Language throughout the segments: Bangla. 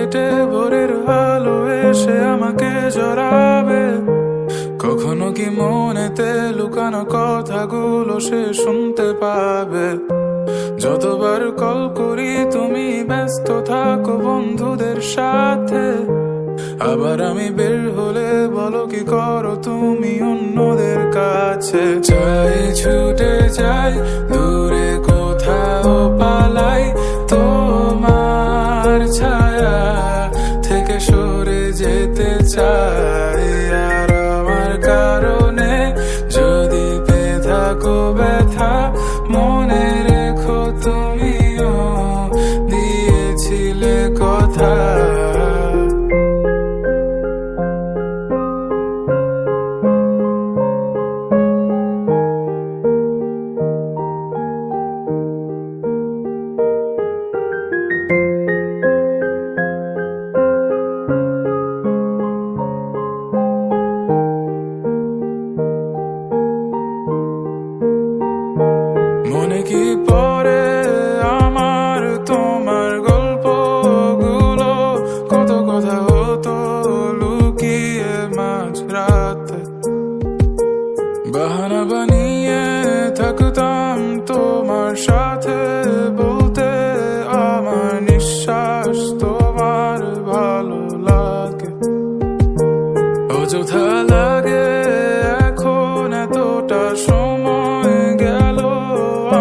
কেটে ভোরের আলো এসে আমাকে জড়াবে। কখনো কি মনেতে লুকানো কথাগুলো সে শুনতে পাবে। যতবার কল করি তুমি ব্যস্ত থাকো বন্ধুদের সাথে, আবার আমি বের হলে বলো কি করো তুমি অন্যদের কাছে। চাই ছুটে যাই দূরে কোথাও পালাই, তোমার ছায়া থেকে সরে যেতে চাই। আর আমার কারণে যদি পেয়ে থাকো ব্যথা, মনে রেখো তুমিও দিয়েছিলে কথা। মনে কি পড়ে আমার তোমার গল্পগুলো, কত কথা হতো লুকিয়ে মাঝরাতে। বাহানা বানিয়ে থাকতাম তোমার সাথে, বলতে আমার নিঃশ্বাস তোমার ভালো লাগে। অযথা লাগে এখন এতটা সময় গেল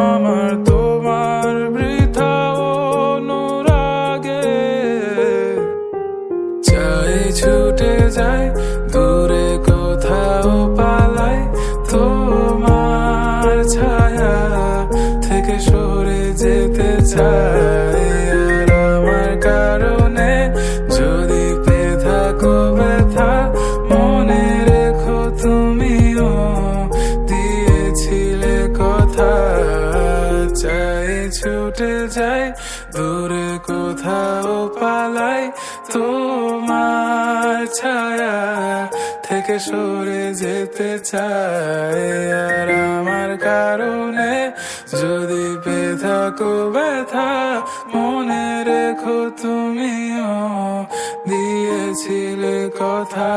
আমার তোমার বৃথা অনুরাগে। চাই ছুটে যাই দূরে কোথাও পালাই, তোমার ছায়া থেকে সরে যেতে চাই। আর আমার কারণে যদি পেয়ে থাকো ব্যথা, মনে রেখো তুমিও দিয়েছিলে কথা। চাই ছুটে যাই দূরে কোথাও পালাই, তোমার ছায়া থেকে সরে যেতে চাই। আর আমার কারণে যদি পেয়ে থাকো ব্যথা, মনে রেখো তুমিও দিয়েছিলে কথা।